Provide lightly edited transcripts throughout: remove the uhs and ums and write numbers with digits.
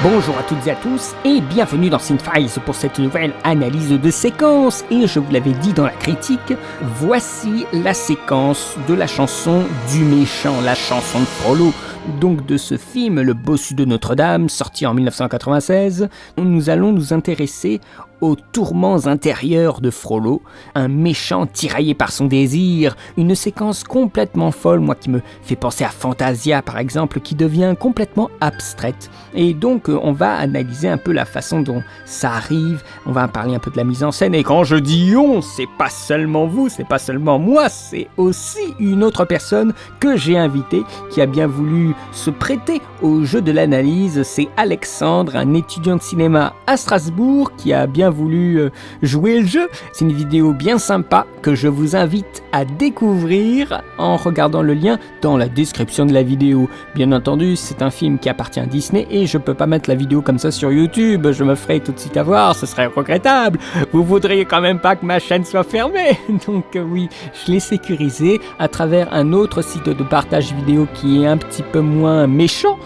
Bonjour à toutes et à tous et bienvenue dans Cinefiles pour cette nouvelle analyse de séquence. Et je vous l'avais dit dans la critique, voici la séquence de la chanson du méchant, la chanson de Frollo. Donc de ce film, Le Bossu de Notre-Dame, sorti en 1996, nous allons nous intéresser aux tourments intérieurs de Frollo, un méchant tiraillé par son désir, une séquence complètement folle, moi qui me fait penser à Fantasia par exemple, qui devient complètement abstraite. Et donc on va analyser un peu la façon dont ça arrive, on va parler un peu de la mise en scène, et quand je dis on, c'est pas seulement vous, c'est pas seulement moi, c'est aussi une autre personne que j'ai invitée, qui a bien voulu se prêter au jeu de l'analyse, c'est Alexandre, un étudiant de cinéma à Strasbourg, qui a bien voulu jouer le jeu. C'est une vidéo bien sympa que je vous invite à découvrir en regardant le lien dans la description de la vidéo. Bien entendu, c'est un film qui appartient à Disney et je peux pas mettre la vidéo comme ça sur YouTube, je me ferai tout de suite avoir, ce serait regrettable. Vous voudriez quand même pas que ma chaîne soit fermée. Donc oui, je l'ai sécurisée à travers un autre site de partage vidéo qui est un petit peu moins méchant,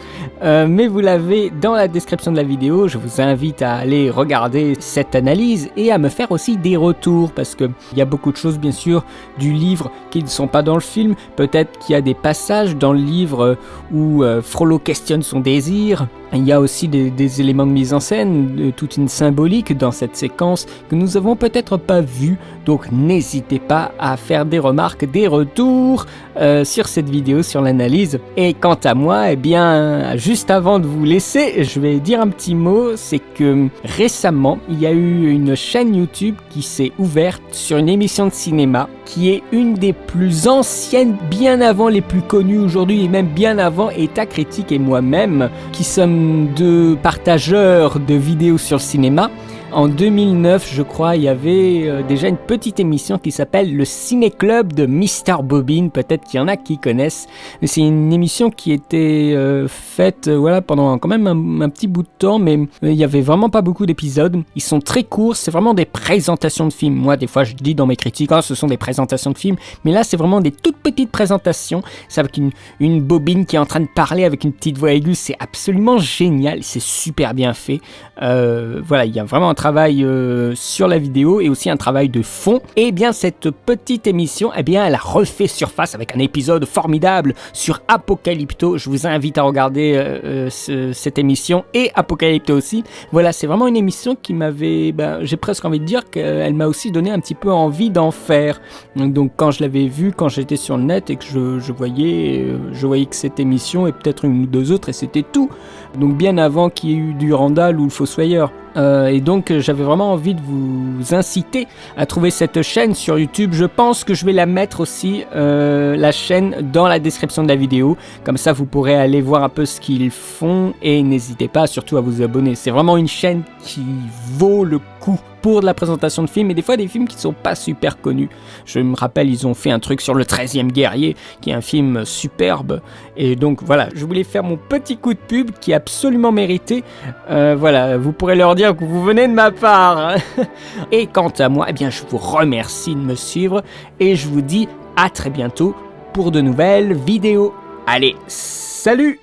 mais vous l'avez dans la description de la vidéo. Je vous invite à aller regarder cette analyse et à me faire aussi des retours, parce que il y a beaucoup de choses bien sûr du livre qui ne sont pas dans le film. Peut-être qu'il y a des passages dans le livre où Frollo questionne son désir. Il y a aussi des éléments de mise en scène, toute une symbolique dans cette séquence que nous avons peut-être pas vue. Donc n'hésitez pas à faire des remarques, des retours sur cette vidéo, sur l'analyse. Et quant à moi, eh bien, juste avant de vous laisser, je vais dire un petit mot. C'est que récemment, il y a eu une chaîne YouTube qui s'est ouverte sur une émission de cinéma qui est une des plus anciennes, bien avant les plus connues aujourd'hui, et même bien avant État Critique et moi-même, qui sommes deux partageurs de vidéos sur le cinéma. En 2009, je crois, il y avait déjà une petite émission qui s'appelle le Ciné Club de Mr. Bobbin. Peut-être qu'il y en a qui connaissent. Mais c'est une émission qui était faite pendant quand même un petit bout de temps, mais il y avait vraiment pas beaucoup d'épisodes. Ils sont très courts, c'est vraiment des présentations de films. Moi, des fois, je dis dans mes critiques, ce sont des présentations de films. Mais là, c'est vraiment des toutes petites présentations. C'est avec une bobine qui est en train de parler avec une petite voix aiguë. C'est absolument génial. C'est super bien fait. Il y a vraiment un travail sur la vidéo et aussi un travail de fond. Et bien cette petite émission, elle a refait surface avec un épisode formidable sur Apocalypto. Je vous invite à regarder cette émission et Apocalypto aussi. Voilà, c'est vraiment une émission qui m'avait, j'ai presque envie de dire qu'elle m'a aussi donné un petit peu envie d'en faire. Donc quand je l'avais vue, quand j'étais sur le net et que je voyais que cette émission et peut-être une ou deux autres, et c'était tout. Donc bien avant qu'il y ait eu du Randall ou le Fossoyeur. Et donc j'avais vraiment envie de vous inciter à trouver cette chaîne sur YouTube. Je pense que je vais la mettre aussi, la chaîne, dans la description de la vidéo. Comme ça vous pourrez aller voir un peu ce qu'ils font et n'hésitez pas surtout à vous abonner. C'est vraiment une chaîne qui vaut le coup pour de la présentation de films, et des fois des films qui ne sont pas super connus. Je me rappelle, ils ont fait un truc sur le 13e guerrier, qui est un film superbe, et donc voilà, je voulais faire mon petit coup de pub qui est absolument mérité. Vous pourrez leur dire que vous venez de ma part. Et quant à moi, je vous remercie de me suivre, et je vous dis à très bientôt pour de nouvelles vidéos. Allez, salut!